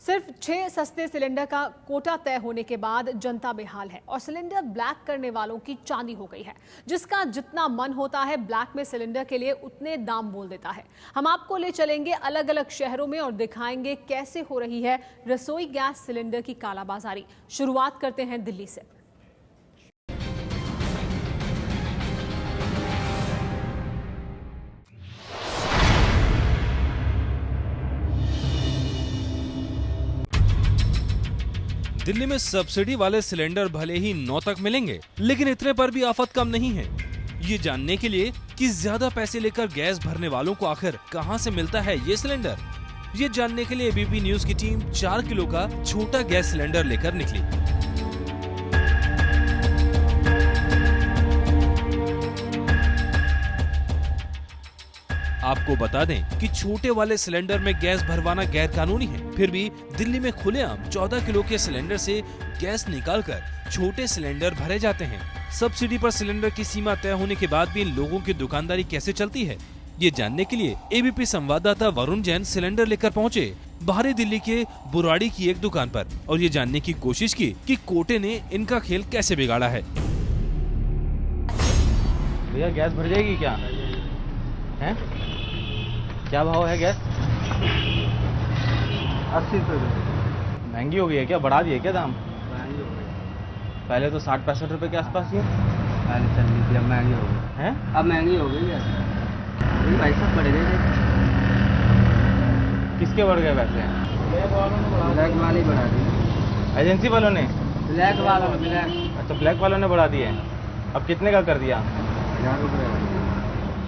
सिर्फ 6 सस्ते सिलेंडर का कोटा तय होने के बाद जनता बेहाल है और सिलेंडर ब्लैक करने वालों की चांदी हो गई है। जिसका जितना मन होता है ब्लैक में सिलेंडर के लिए उतने दाम बोल देता है। हम आपको ले चलेंगे अलग अलग शहरों में और दिखाएंगे कैसे हो रही है रसोई गैस सिलेंडर की कालाबाजारी। शुरुआत करते हैं दिल्ली से। दिल्ली में सब्सिडी वाले सिलेंडर भले ही 9 तक मिलेंगे, लेकिन इतने पर भी आफत कम नहीं है। ये जानने के लिए कि ज्यादा पैसे लेकर गैस भरने वालों को आखिर कहां से मिलता है ये सिलेंडर, ये जानने के लिए एबीपी न्यूज की टीम 4 किलो का छोटा गैस सिलेंडर लेकर निकली। आपको बता दें कि छोटे वाले सिलेंडर में गैस भरवाना गैर कानूनी है, फिर भी दिल्ली में खुलेआम 14 किलो के सिलेंडर से गैस निकालकर छोटे सिलेंडर भरे जाते हैं। सब्सिडी पर सिलेंडर की सीमा तय होने के बाद भी इन लोगों की दुकानदारी कैसे चलती है, ये जानने के लिए एबीपी संवाददाता वरुण जैन सिलेंडर लेकर पहुंचे बाहरी दिल्ली के बुराड़ी की एक दुकान पर और ये जानने की कोशिश की कि कोटे ने इनका खेल कैसे बिगाड़ा है। भैया गैस भर जाएगी क्या है? क्या भाव है गैस? 80 रुपये। महंगी हो गई है क्या? बढ़ा दिए क्या दाम? महंगी हो गई। पहले तो 60-65 रुपए के आसपास ही है। पहले चल रही थी, अब महंगी हो गई हैं? अब महंगी हो गई है। पैसा बढ़ गए थे। किसके बढ़ गए पैसे? ब्लैक वाले ही बढ़ा दिए। एजेंसी वालों ने? ब्लैक वालों ने। ब्लैक। अच्छा, ब्लैक वालों ने बढ़ा दिए। अब कितने का कर दिया? 1000 रुपये।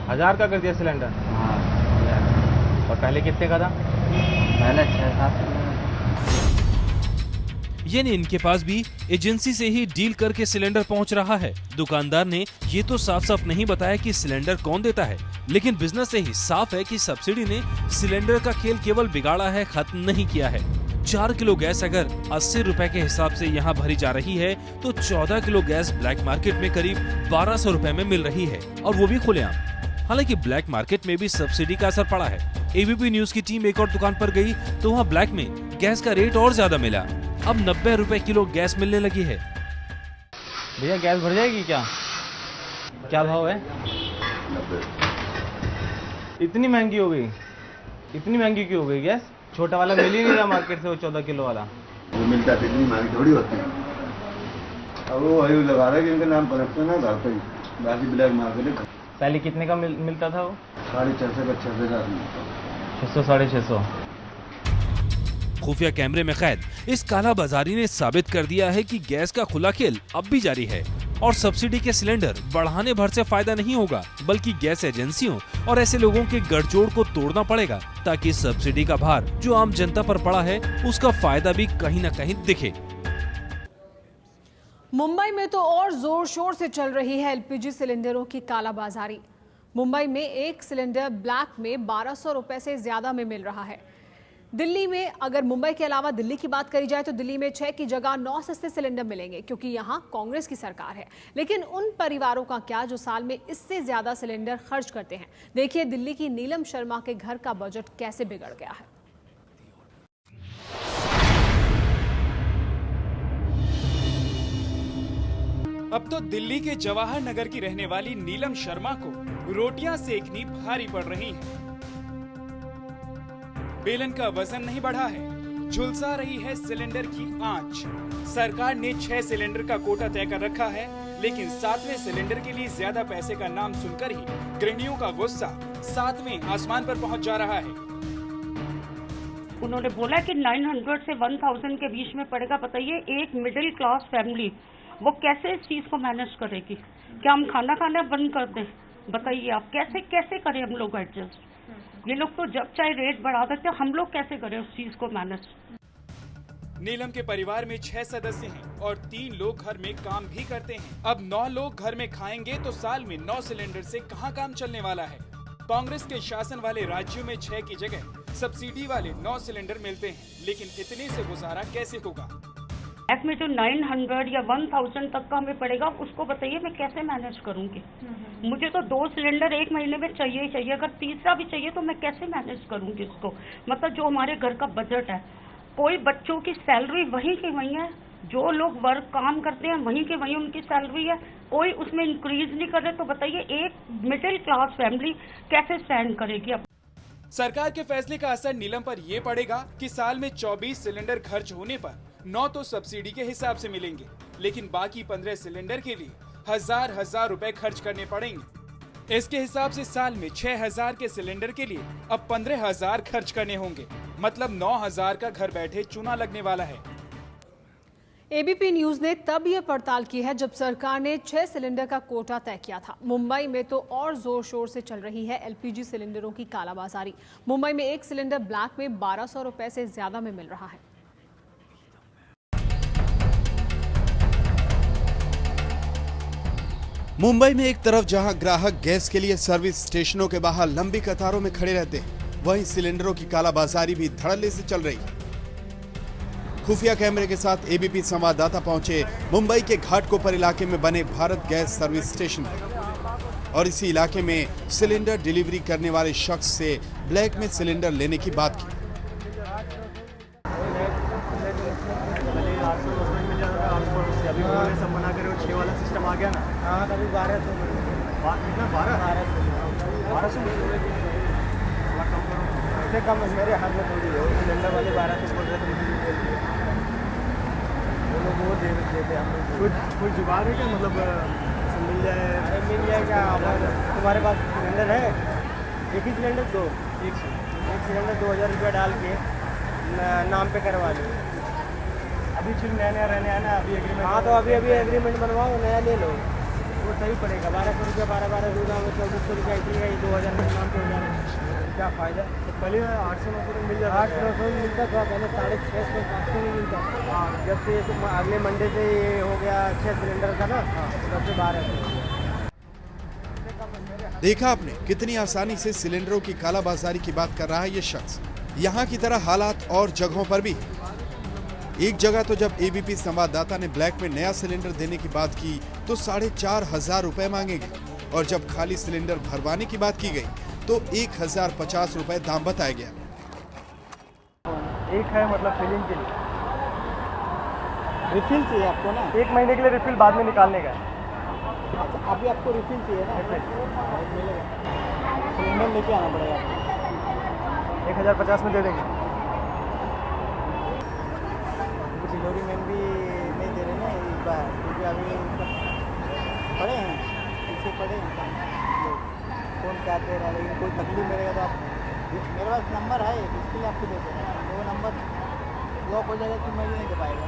1000 का कर दिया सिलेंडर। हाँ। और पहले कितने का था? पहले 6-7 रुपये। यानी इनके पास भी एजेंसी से ही डील करके सिलेंडर पहुंच रहा है। दुकानदार ने ये तो साफ साफ नहीं बताया कि सिलेंडर कौन देता है, लेकिन बिजनेस से ही साफ है कि सब्सिडी ने सिलेंडर का खेल केवल बिगाड़ा है, खत्म नहीं किया है। 4 किलो गैस अगर 80 रुपए के हिसाब से यहाँ भरी जा रही है तो 14 किलो गैस ब्लैक मार्केट में करीब 1200 रुपए में मिल रही है, और वो भी खुलेआम। हालांकि ब्लैक मार्केट में भी सब्सिडी का असर पड़ा है। एबीपी न्यूज की टीम एक और दुकान पर गई तो वहाँ ब्लैक में गैस का रेट और ज्यादा मिला। अब 90 रुपए किलो गैस मिलने लगी है। भैया गैस भर जाएगी क्या? क्या भाव है? 90। इतनी महंगी हो गई? इतनी महंगी क्यों हो गई गैस? छोटा वाला मिल ही नहीं रहा मार्केट से, वो 14 किलो वाला। वो मिलता है, इतनी महंगी थोड़ी होती है। अब वो वही लगा रहा है कि इनका नाम पलटता ना घर पे ही, बाकी ब्लैक मार्केट। पहले कितने का मिलता था वो? 650 का 600-650। खुफिया कैमरे में कैद इस कालाबाजारी ने साबित कर दिया है कि गैस का खुला खेल अब भी जारी है और सब्सिडी के सिलेंडर बढ़ाने भर से फायदा नहीं होगा, बल्कि गैस एजेंसियों और ऐसे लोगों के गठजोड़ को तोड़ना पड़ेगा ताकि सब्सिडी का भार जो आम जनता पर पड़ा है उसका फायदा भी कहीं न कहीं दिखे। मुंबई में तो और जोर शोर से चल रही है एलपीजी सिलेंडरों की कालाबाजारी। मुंबई में एक सिलेंडर ब्लैक में 1200 रुपए से ज्यादा में मिल रहा है। दिल्ली में, अगर मुंबई के अलावा दिल्ली की बात करी जाए तो दिल्ली में 6 की जगह 9 सस्ते सिलेंडर मिलेंगे, क्योंकि यहां कांग्रेस की सरकार है। लेकिन उन परिवारों का क्या जो साल में इससे ज्यादा सिलेंडर खर्च करते हैं। देखिए दिल्ली की नीलम शर्मा के घर का बजट कैसे बिगड़ गया है। अब तो दिल्ली के जवाहर नगर की रहने वाली नीलम शर्मा को रोटियां सेकनी भारी पड़ रही हैं। बेलन का वजन नहीं बढ़ा है, झुलसा रही है सिलेंडर की आंच। सरकार ने 6 सिलेंडर का कोटा तय कर रखा है, लेकिन 7वें सिलेंडर के लिए ज्यादा पैसे का नाम सुनकर ही गृहिणियों का गुस्सा 7वें आसमान पर पहुंच जा रहा है। उन्होंने बोला कि 900 से 1000 के बीच में पड़ेगा। बताइए एक मिडिल क्लास फैमिली वो कैसे इस चीज को मैनेज करेगी? क्या हम खाना खाना बंद कर दें? बताइए आप कैसे करें हम लोग एडजस्ट? ये लोग तो जब चाहे रेट बढ़ा देते, हम लोग कैसे करें उस चीज को मैनेज? नीलम के परिवार में 6 सदस्य हैं और 3 लोग घर में काम भी करते हैं। अब 9 लोग घर में खाएंगे तो साल में 9 सिलेंडर से कहां काम चलने वाला है। कांग्रेस के शासन वाले राज्यों में 6 की जगह सब्सिडी वाले 9 सिलेंडर मिलते हैं, लेकिन इतने से गुजारा कैसे होगा? में जो 900 या 1000 तक का हमें पड़ेगा, उसको बताइए मैं कैसे मैनेज करूंगी? मुझे तो 2 सिलेंडर 1 महीने में चाहिए ही चाहिए। अगर तीसरा भी चाहिए तो मैं कैसे मैनेज करूंगी उसको? मतलब जो हमारे घर का बजट है कोई बच्चों की सैलरी वहीं की वहीं है, जो लोग वर्क काम करते हैं वहीं के वहीं उनकी सैलरी है, कोई उसमें इंक्रीज नहीं कर रहे। तो बताइए एक मिडिल क्लास फैमिली कैसे स्टैंड करेगी? अब सरकार के फैसले का असर नीलम पर ये पड़ेगा कि साल में 24 सिलेंडर खर्च होने पर 9 तो सब्सिडी के हिसाब से मिलेंगे, लेकिन बाकी 15 सिलेंडर के लिए हजार रुपए खर्च करने पड़ेंगे। इसके हिसाब से साल में 6000 के सिलेंडर के लिए अब 15000 खर्च करने होंगे, मतलब 9000 का घर बैठे चूना लगने वाला है। एबीपी न्यूज ने तब यह पड़ताल की है जब सरकार ने 6 सिलेंडर का कोटा तय किया था। मुंबई में तो और जोर शोर से चल रही है एलपीजी सिलेंडरों की कालाबाजारी। मुंबई में एक सिलेंडर ब्लैक में 1200 रुपए से ज्यादा में मिल रहा है। मुंबई में एक तरफ जहां ग्राहक गैस के लिए सर्विस स्टेशनों के बाहर लंबी कतारों में खड़े रहते हैं, वहीं सिलेंडरों की कालाबाजारी भी धड़ल्ले से चल रही है। खुफिया कैमरे के साथ एबीपी संवाददाता पहुंचे मुंबई के घाटकोपर इलाके में बने भारत गैस सर्विस स्टेशन पर और इसी इलाके में सिलेंडर डिलीवरी करने वाले शख्स से ब्लैक में सिलेंडर लेने की बात की। सब मना करे 6 वाला सिस्टम आ गया ना। हाँ तभी 1200 कम है मेरे हाथ में थोड़ी है। सिलेंडर वाले 1200 बोल रहे थे, वो लोग वो दे देते हम कुछ जुगाड़ है क्या? मतलब मिल जाए? अरे मिल जाए क्या? तुम्हारे पास सिलेंडर है? एक ही सिलेंडर दो, एक सिलेंडर 2000 रुपया डाल के नाम पे करवा लो। अभी सिर्फ नया रहने आना अभी एग्रीमेंट। हाँ तो अभी एग्रीमेंट बनवाओ, नया ले लो, वो सही पड़ेगा। 1200 रुपया 1200 1400 रुपया इतनी 2000 के नाम पे हो जाए, क्या फ़ायदा? तो पहले 800-900 मिल जाता, 800 मिलता था पहले, 650-700 में मिलता। हाँ जब से अगले मंडे से ये हो गया 6 सिलेंडर का ना, तब से 1200। देखा आपने कितनी आसानी से सिलेंडरों की कालाबाजारी की बात कर रहा है ये शख्स। यहाँ की तरह हालात और जगहों पर भी। एक जगह तो जब एबीपी संवाददाता ने ब्लैक में नया सिलेंडर देने की बात की तो 4500 रुपए मांगे गए, और जब खाली सिलेंडर भरवाने की बात की गई तो 1050 रुपए दाम बताया गया। एक है मतलब फिलिंग के लिए रिफिल चाहिए आपको ना, 1 महीने के लिए रिफिल बाद में निकालने का। अभी आपको रिफिल चाहिए ना, सिलेंडर लेके आना पड़ेगा आपको, 1050 में दे देंगे। डिलीवरी मैन भी नहीं दे रहे ना इस बार, क्योंकि अभी पड़े हैं, पीछे पड़े कौन क्या दे रहा है। लेकिन कोई तकलीफ मिलेगा तो आप, मेरे पास नंबर है इसके लिए आपको दे देना, वो नंबर ब्लॉक हो जाएगा तो मैं भी नहीं दे पाएगा।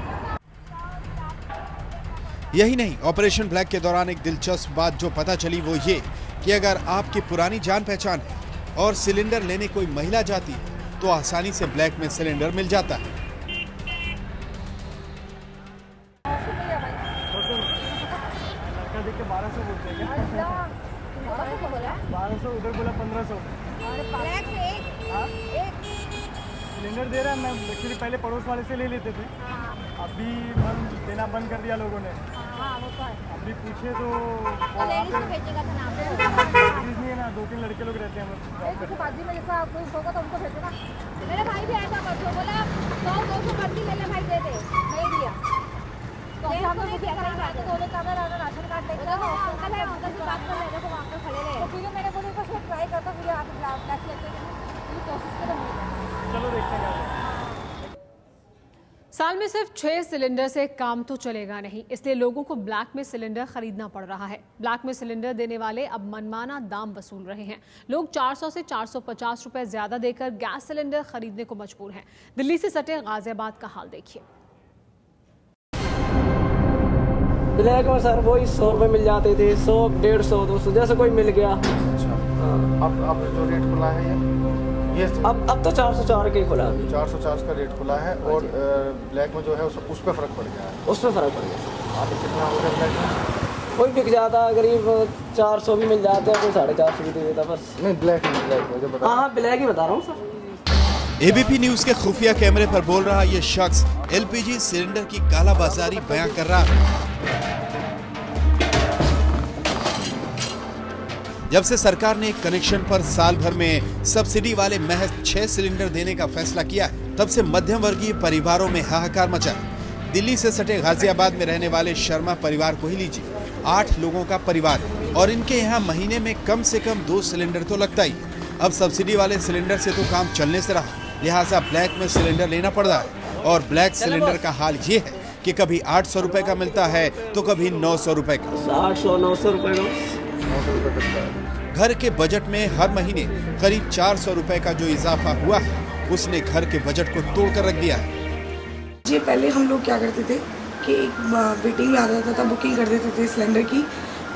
यही नहीं, ऑपरेशन ब्लैक के दौरान एक दिलचस्प बात जो पता चली वो ये कि अगर आपकी पुरानी जान पहचान है और सिलेंडर लेने कोई महिला जाती है तो आसानी से ब्लैक में सिलेंडर मिल जाता है। देख के 1200 बोलते हैं क्या? 1200 उधर बोला 1500। सिलेंडर दे रहा है, मैं एक्चुअली पहले पड़ोस वाले से ले लेते थे, अभी देना बंद कर दिया लोगों ने। अभी पूछे तो नहीं है ना, 2-3 लड़के लोग रहते हैं। मेरे भाई भी ऐसा करते, बोला 100-200 कर दी, ले भाई दे दे, नहीं दिया तो हम लोग क्या करेंगे? दोनों का राशन कार्ड लेके अंकल है, अंकल से बात कर ले, देखो अंकल खड़े रहे। तो फिर मैंने बोला कुछ ट्राई करता हूं, आप ब्लैक लेते हैं, ये कोशिश करो। चलो देखते हैं। साल में सिर्फ 6 सिलेंडर से काम तो चलेगा नहीं, इसलिए लोगों को ब्लैक में सिलेंडर खरीदना पड़ रहा है। ब्लैक में सिलेंडर देने वाले अब मनमाना दाम वसूल रहे हैं। लोग 400 से 450 रुपए ज्यादा देकर गैस सिलेंडर खरीदने को मजबूर हैं। दिल्ली से सटे गाजियाबाद का हाल देखिए। ब्लैक में सर वही 100 रुपए मिल जाते थे, 100, 150, 200 जैसे कोई मिल गया। अच्छा अब जो रेट खुला है ये अब तो 404 के खुला है, 404 का रेट खुला है। और ब्लैक में जो है उस पर फर्क पड़ गया है, उसमें फर्क पड़ गया। आप कितना हो गया ब्लैक में? कोई बिक जाता करीब 400 भी मिल जाते हैं, कोई 450 भी दे देता बस। नहीं ब्लैक में जो बता, हाँ ब्लैक ही बता रहा हूँ सर। एबीपी न्यूज के खुफिया कैमरे पर बोल रहा ये शख्स एलपीजी सिलेंडर की कालाबाजारी बयां कर रहा है। जब से सरकार ने कनेक्शन पर साल भर में सब्सिडी वाले महज 6 सिलेंडर देने का फैसला किया है, तब से मध्यम वर्गीय परिवारों में हाहाकार मचा। दिल्ली से सटे गाजियाबाद में रहने वाले शर्मा परिवार को ही लीजिए, 8 लोगों का परिवार और इनके यहाँ महीने में कम से कम 2 सिलेंडर तो लगता ही। अब सब्सिडी वाले सिलेंडर से तो काम चलने से रहा, लिहाजा ब्लैक में सिलेंडर लेना पड़ रहा है। और ब्लैक सिलेंडर का हाल ये है कि कभी 800 रुपए का मिलता है तो कभी 900 रुपए का। 800-900 रुपए का। घर के बजट में हर महीने करीब 400 रुपए का जो इजाफा हुआ है, उसने घर के बजट को तोड़ कर रख दिया है। जी पहले हम लोग क्या करते थे कि एक वेटिंग में आ जाता था, बुकिंग कर देते थे सिलेंडर की,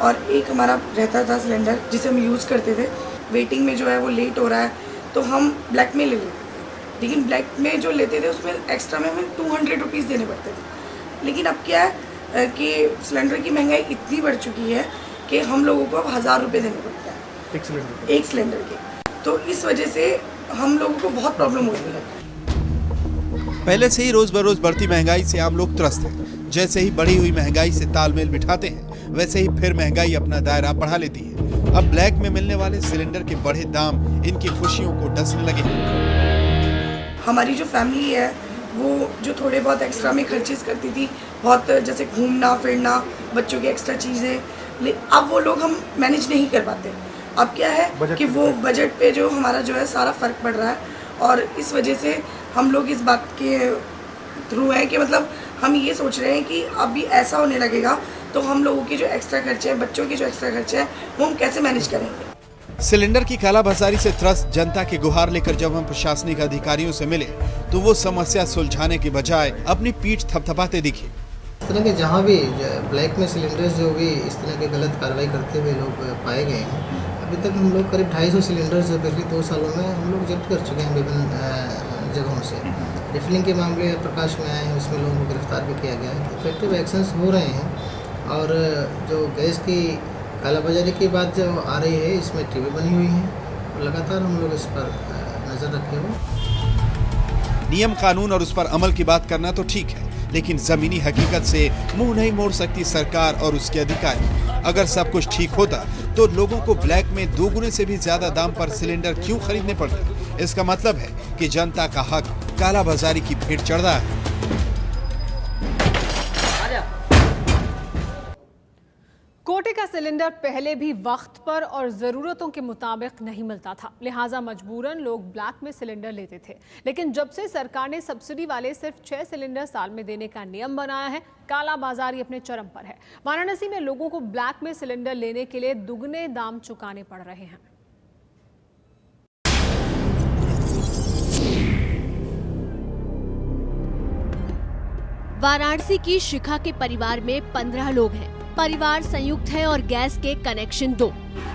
और एक हमारा रहता था सिलेंडर जिसे हम यूज़ करते थे। वेटिंग में जो है वो लेट हो रहा है तो हम ब्लैक में ले लेते थे, लेकिन ब्लैक में जो लेते थे उसमें एक्स्ट्रा में हमें 200 रुपीज़ देने पड़ते थे। लेकिन अब क्या है कि सिलेंडर की महंगाई इतनी बढ़ चुकी है कि हम लोगों को अब 1000 रुपये देने पड़ते हैं एक सिलेंडर के। तो इस वजह से हम लोगों को बहुत प्रॉब्लम हो रही है। पहले से ही रोज बरोज बढ़ती महंगाई से आम लोग त्रस्त हैं। जैसे ही बढ़ी हुई महंगाई से तालमेल बिठाते हैं, वैसे ही फिर महंगाई अपना दायरा बढ़ा लेती है। अब ब्लैक में मिलने वाले सिलेंडर के बढ़े दाम इनकी खुशियों को डसने लगे हैं। हमारी जो फैमिली है वो जो थोड़े बहुत एक्स्ट्रा में खर्चेस करती थी, बहुत जैसे घूमना फिरना, बच्चों की एक्स्ट्रा चीज़ें, अब वो लोग हम मैनेज नहीं कर पाते। अब क्या है कि वो बजट पे जो हमारा जो है सारा फ़र्क पड़ रहा है, और इस वजह से हम लोग इस बात के थ्रू हैं कि मतलब हम ये सोच रहे हैं कि अभी ऐसा होने लगेगा तो हम लोगों के जो एक्स्ट्रा खर्चे हैं, बच्चों के जो एक्स्ट्रा खर्चे हैं, वो हम कैसे मैनेज करेंगे। सिलेंडर की कालाबाजारी से त्रस्त जनता की गुहार लेकर जब हम प्रशासनिक अधिकारियों से मिले तो वो समस्या सुलझाने के बजाय अपनी पीठ थपथपाते दिखे। इस तरह के जहाँ भी ब्लैक में सिलेंडर्स जो भी इस तरह के गलत कार्रवाई करते हुए लोग पाए गए हैं, अभी तक हम लोग करीब 250 सिलेंडर्स पिछले 2 सालों में हम लोग जब्त कर चुके हैं विभिन्न जगहों से। रिफिलिंग के मामले प्रकाश में आए हैं, उसमें लोगों को गिरफ्तार भी किया गया है। इफेक्टिव एक्शंस हो रहे हैं, और जो गैस की कालाबाजारी की बात जो आ रही है, इसमें टीवी बनी हुई है, और लगातार हम लोग इस पर नज़र रखे हुए। नियम कानून और उस पर अमल की बात करना तो ठीक है, लेकिन जमीनी हकीकत से मुंह नहीं मोड़ सकती सरकार और उसके अधिकारी। अगर सब कुछ ठीक होता तो लोगों को ब्लैक में 2 गुने से भी ज्यादा दाम पर सिलेंडर क्यों खरीदने पड़ते? इसका मतलब है कि जनता का हक कालाबाजारी की भेंट चढ़ रहा है। कोटे का सिलेंडर पहले भी वक्त पर और ज़रूरतों के मुताबिक नहीं मिलता था, लिहाजा मजबूरन लोग ब्लैक में सिलेंडर लेते थे। लेकिन जब से सरकार ने सब्सिडी वाले सिर्फ 6 सिलेंडर साल में देने का नियम बनाया है, कालाबाजारी अपने चरम पर है। वाराणसी में लोगों को ब्लैक में सिलेंडर लेने के लिए दुगने दाम चुकाने पड़ रहे हैं। वाराणसी की शिखा के परिवार में 15 लोग हैं। परिवार संयुक्त है और गैस के कनेक्शन 2।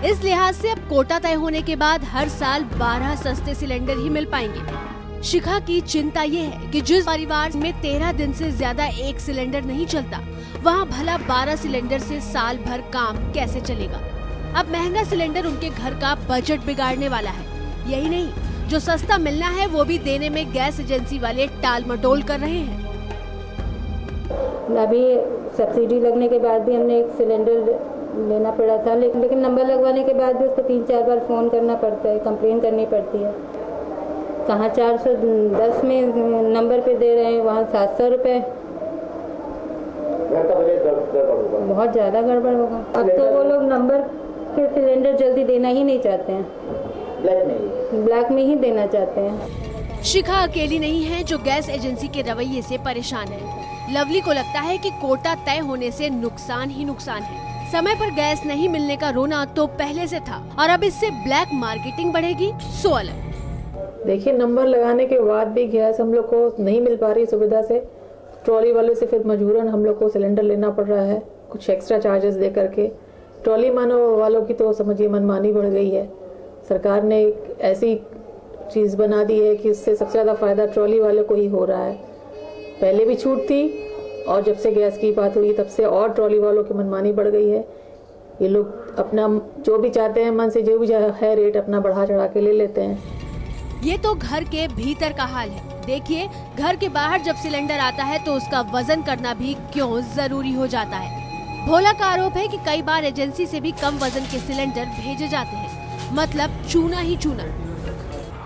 इस लिहाज से अब कोटा तय होने के बाद हर साल 12 सस्ते सिलेंडर ही मिल पाएंगे। शिखा की चिंता ये है कि जिस परिवार में 13 दिन से ज्यादा एक सिलेंडर नहीं चलता, वहाँ भला 12 सिलेंडर से साल भर काम कैसे चलेगा। अब महंगा सिलेंडर उनके घर का बजट बिगाड़ने वाला है। यही नहीं, जो सस्ता मिलना है वो भी देने में गैस एजेंसी वाले टाल मटोल कर रहे हैं। अभी सब्सिडी लगने के बाद भी हमने एक सिलेंडर लेना पड़ा था, लेकिन नंबर लगवाने के बाद भी उसको 3-4 बार फ़ोन करना पड़ता है, कंप्लेन करनी पड़ती है। कहाँ 410 में नंबर पे दे रहे हैं, वहाँ 700 रुपये। बहुत ज़्यादा गड़बड़ होगा। अब तो वो लोग नंबर के सिलेंडर जल्दी देना ही नहीं चाहते हैं, ब्लैक में ही देना चाहते हैं। शिखा अकेली नहीं है जो गैस एजेंसी के रवैये से परेशान है। लवली को लगता है कि कोटा तय होने से नुकसान ही नुकसान है। समय पर गैस नहीं मिलने का रोना तो पहले से था, और अब इससे ब्लैक मार्केटिंग बढ़ेगी, सो अलग। देखिए, नंबर लगाने के बाद भी गैस हम लोग को नहीं मिल पा रही सुविधा से। ट्रॉली वाले से फिर मजबूरन हम लोग को सिलेंडर लेना पड़ रहा है, कुछ एक्स्ट्रा चार्जेस दे करके। ट्रॉली वालों की तो समझिए मनमानी बढ़ गई है। सरकार ने एक ऐसी चीज़ बना दी है कि इससे सबसे ज़्यादा फायदा ट्रॉली वालों को ही हो रहा है। पहले भी छूट थी, और जब से गैस की बात हुई तब से और ट्रॉली वालों की मनमानी बढ़ गई है। ये लोग अपना जो भी चाहते हैं, मन से जो भी है रेट अपना बढ़ा चढ़ा के ले लेते हैं। ये तो घर के भीतर का हाल है। देखिए, घर के बाहर जब सिलेंडर आता है तो उसका वजन करना भी क्यों जरूरी हो जाता है। भोला का आरोप है कि कई बार एजेंसी से भी कम वजन के सिलेंडर भेजे जाते हैं, मतलब चूना ही चूना।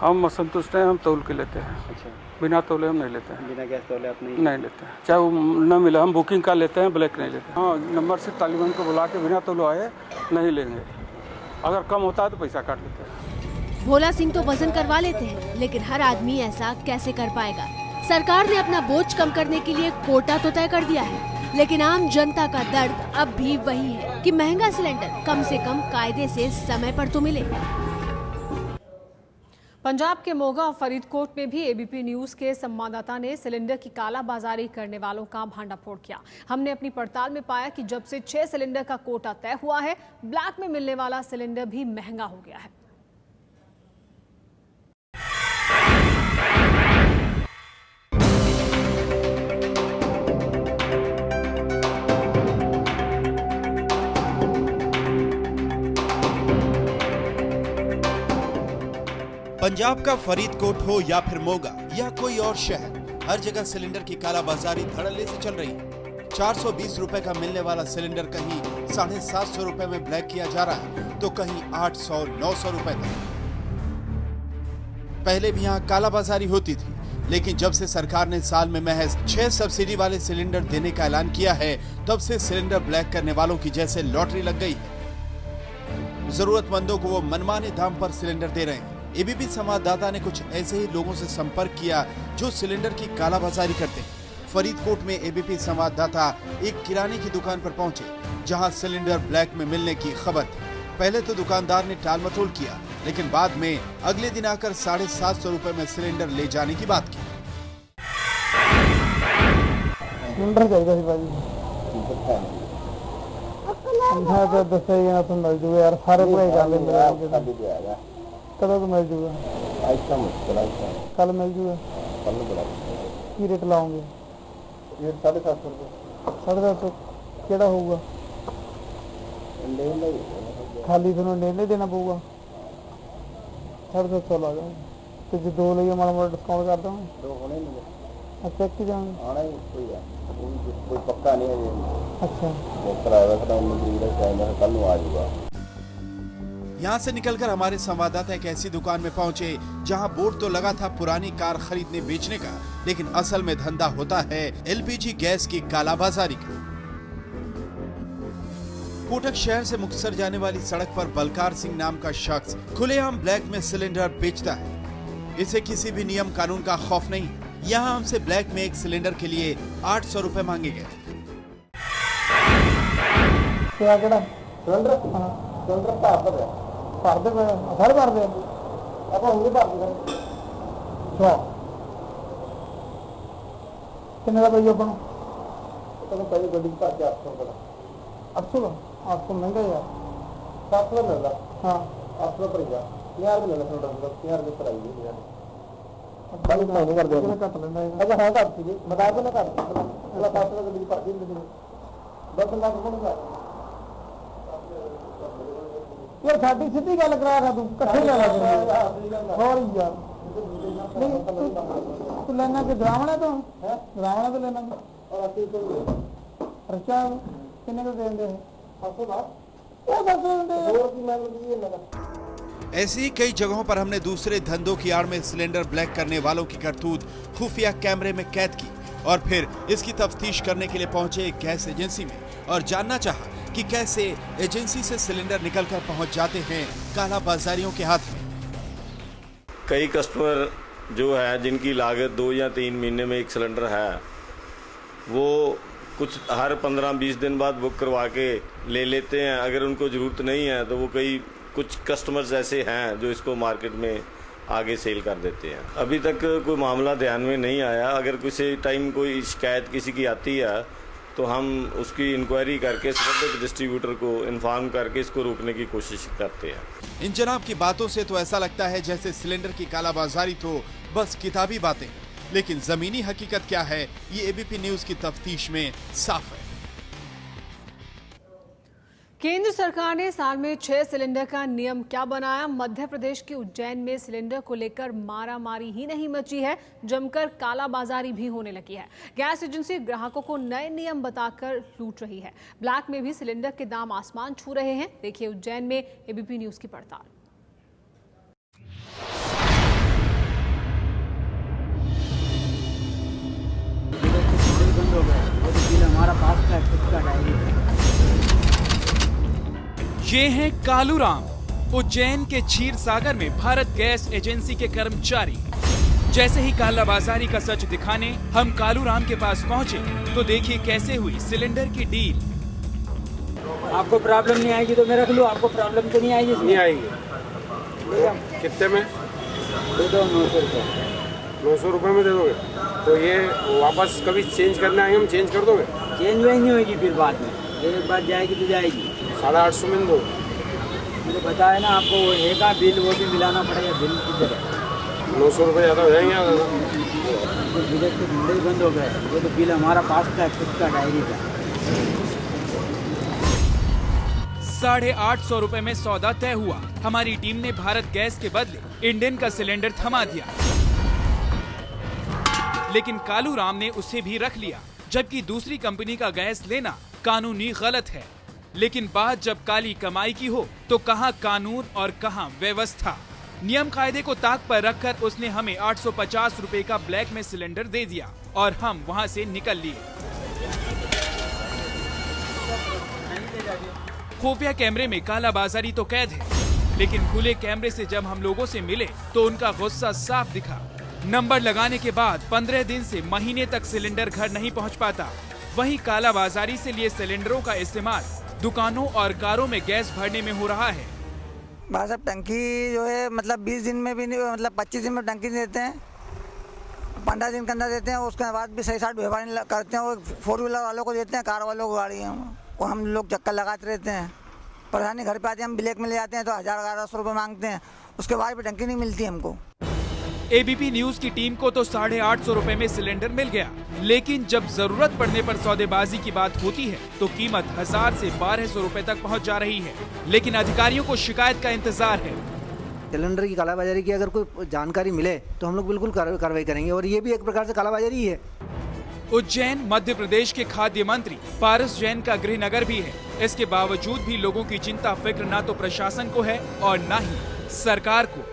हम असंतुष्ट हैं, हम तौल के लेते हैं। अच्छा, बिना तौले हम नहीं लेते हैं। बिना गैस तौले आप नहीं लेते हैं, चाहे वो न मिले, हम बुकिंग का लेते हैं, ब्लैक नहीं लेते। हाँ, नंबर से तालिबान को बुला के बिना तौले आए नहीं लेंगे, अगर कम होता है तो पैसा काट लेते हैं। भोला सिंह तो वजन करवा लेते हैं, लेकिन हर आदमी ऐसा कैसे कर पाएगा? सरकार ने अपना बोझ कम करने के लिए कोटा तो तय कर दिया है, लेकिन आम जनता का दर्द अब भी वही है कि महंगा सिलेंडर कम से कम कायदे से समय पर तो मिले। पंजाब के मोगा और फरीदकोट में भी एबीपी न्यूज के संवाददाता ने सिलेंडर की कालाबाजारी करने वालों का भांडाफोड़ किया। हमने अपनी पड़ताल में पाया कि जब से 6 सिलेंडर का कोटा तय हुआ है, ब्लैक में मिलने वाला सिलेंडर भी महंगा हो गया है। पंजाब का फरीदकोट हो या फिर मोगा या कोई और शहर, हर जगह सिलेंडर की कालाबाजारी धड़ल्ले से चल रही है। 420 रुपए का मिलने वाला सिलेंडर कहीं 750 रुपए में ब्लैक किया जा रहा है, तो कहीं 800-900 रुपए तक। पहले भी यहाँ कालाबाजारी होती थी, लेकिन जब से सरकार ने साल में महज 6 सब्सिडी वाले सिलेंडर देने का ऐलान किया है, तब से सिलेंडर ब्लैक करने वालों की जैसे लॉटरी लग गई है। जरूरतमंदों को वो मनमाने दाम पर सिलेंडर दे रहे हैं। एबीपी संवाददाता ने कुछ ऐसे ही लोगों से संपर्क किया जो सिलेंडर की कालाबाजारी करते हैं। फरीदकोट में एबीपी संवाददाता एक किराने की दुकान पर पहुंचे, जहां सिलेंडर ब्लैक में मिलने की खबर थी। पहले तो दुकानदार ने टाल मटोल किया, लेकिन बाद में अगले दिन आकर 750 रुपए में सिलेंडर ले जाने की बात की। कदों मिल जूगा? कल मिल जूगा? की रेट लाओगे? रेट 750 रुपये। 750 केड़ा होगा? खाली थोड़ा लेने देना पड़ेगा। 750 ला जाओ तो जो 2 लिए माड़ा मोटा डिस्काउंट कर दूँ। 2 होने ही नहीं। अच्छा की जाऊँगा? आना ही कोई पक्का नहीं है। अच्छा, कल आ जाऊगा। यहाँ से निकलकर हमारे संवाददाता एक ऐसी दुकान में पहुंचे जहां बोर्ड तो लगा था पुरानी कार खरीदने बेचने का, लेकिन असल में धंधा होता है एलपीजी गैस की कालाबाजारी का। कोटक शहर से मुक्तसर जाने वाली सड़क पर बलकार सिंह नाम का शख्स खुलेआम ब्लैक में सिलेंडर बेचता है। इसे किसी भी नियम कानून का खौफ नहीं। यहाँ हमसे ब्लैक में एक सिलेंडर के लिए 800 रुपए मांगे गए। भर दे घर भर दे आप होंगे भर दे कितने का भाई अपन तो पहले गड्डी का 800 का 800 का 800 महंगा यार 700 मिल रहा। हाँ 800 पर जा 1000 मिल रहा थोड़ा 1000 के पर आई यार भाई नहीं कर दे कट लेना है। अच्छा हाँ काट दीजिए बता दो ना काट थोड़ा 700 गड्डी का दिन दे 10 लाख रुपए यार साडी सीधी गल करा रहा तू कट्ठे ले और यार तू लेना के द्रावण है तो द्रावण तो लेना और 80 खर्चा कितने का देंगे 800 लाख। ऐसी कई जगहों पर हमने दूसरे धंधों की आड़ में सिलेंडर ब्लैक करने वालों की करतूत खुफिया कैमरे में कैद की और फिर इसकी तफ्तीश करने के लिए पहुंचे एक गैस एजेंसी में और जानना चाहा कि कैसे एजेंसी से सिलेंडर निकलकर पहुंच जाते हैं कालाबाजारियों के हाथ में। कई कस्टमर जो है जिनकी लागत 2 या 3 महीने में एक सिलेंडर है, वो कुछ हर 15-20 दिन बाद बुक करवा के ले लेते हैं। अगर उनको ज़रूरत नहीं है तो वो कुछ कस्टमर्स ऐसे हैं जो इसको मार्केट में आगे सेल कर देते हैं। अभी तक कोई मामला ध्यान में नहीं आया। अगर किसी टाइम कोई शिकायत किसी की आती है तो हम उसकी इंक्वायरी करके संबंधित डिस्ट्रीब्यूटर को इन्फॉर्म करके इसको रोकने की कोशिश करते हैं। इन जनाब की बातों से तो ऐसा लगता है जैसे सिलेंडर की कालाबाजारी तो बस किताबी बातें, लेकिन जमीनी हकीकत क्या है ये एबीपी न्यूज की तफ्तीश में साफ है। केंद्र सरकार ने साल में 6 सिलेंडर का नियम क्या बनाया? मध्य प्रदेश के उज्जैन में सिलेंडर को लेकर मारामारी ही नहीं मची है, जमकर कालाबाजारी भी होने लगी है। गैस एजेंसी ग्राहकों को नए नियम बताकर लूट रही है। ब्लैक में भी सिलेंडर के दाम आसमान छू रहे हैं। देखिए उज्जैन में एबीपी न्यूज की पड़ताल। हो गए, वो तो बिल हमारा पास का खुद का डायरी है। ये हैं कालूराम, उज्जैन के क्षीर सागर में भारत गैस एजेंसी के कर्मचारी। जैसे ही कालाबाजारी का सच दिखाने हम कालूराम के पास पहुंचे तो देखिए कैसे हुई सिलेंडर की डील। आपको प्रॉब्लम नहीं आएगी तो मैं रख लूँ, आपको प्रॉब्लम तो नहीं आएगी? नहीं आएगी। कितने में? दे दो 900 रुपये। 900 रुपये में दे दोगे? तो ये वापस कभी चेंज करने आएंगे, हम चेंज कर दोगे? चेंज वेंज नहीं होगी फिर बाद में, एक बार जाएगी तो जाएगी। 850 में दो। मुझे बताया ना आपको, वो एक बिल वो भी मिलाना पड़ेगा। बिल किधर है? 900 रुपये ज़्यादा हो जाएंगे। तो बिल तो धंधे ही बंद हो गए, वो तो बिल हमारा पास का खुद का डायरी का। 850 रुपए में सौदा तय हुआ। हमारी टीम ने भारत गैस के बदले इंडेन का सिलेंडर थमा दिया, लेकिन कालूराम ने उसे भी रख लिया, जबकि दूसरी कंपनी का गैस लेना कानूनी गलत है। लेकिन बात जब काली कमाई की हो तो कहां कानून और कहां व्यवस्था। नियम कायदे को ताक पर रखकर उसने हमें 850 रुपए का ब्लैक में सिलेंडर दे दिया और हम वहां से निकल लिए। खुफिया कैमरे में कालाबाजारी तो कैद है, लेकिन खुले कैमरे से जब हम लोगों से मिले तो उनका गुस्सा साफ दिखा। नंबर लगाने के बाद 15 दिन से महीने तक सिलेंडर घर नहीं पहुंच पाता। वहीं कालाबाजारी से लिए सिलेंडरों का इस्तेमाल दुकानों और कारों में गैस भरने में हो रहा है। भाई साहब टंकी जो है मतलब 20 दिन में भी नहीं, मतलब 25 दिन में टंकी देते हैं, 15 दिन के अंदर देते हैं, उसके बाद भी सही साथ व्यवहार नहीं करते हैं। वो 4 व्हीलर वालों को देते हैं, कार वालों को गाड़ी है, वो हम लोग चक्कर लगाते रहते हैं। परेशानी घर पे आती है, हम ब्लैक में ले जाते हैं तो 1000-1100 रुपये मांगते हैं, उसके बाद भी टंकी नहीं मिलती हमको। एबीपी न्यूज की टीम को तो 850 रुपए में सिलेंडर मिल गया, लेकिन जब जरूरत पड़ने पर सौदेबाजी की बात होती है तो कीमत 1000 से 1200 रुपए तक पहुंच जा रही है। लेकिन अधिकारियों को शिकायत का इंतजार है। सिलेंडर की कालाबाजारी की अगर कोई जानकारी मिले तो हम लोग बिल्कुल कार्रवाई करेंगे, और ये भी एक प्रकार से कालाबाजारी ही है। उज्जैन मध्य प्रदेश के खाद्य मंत्री पारस जैन का गृह नगर भी है। इसके बावजूद भी लोगों की चिंता फिक्र न तो प्रशासन को है और न ही सरकार को।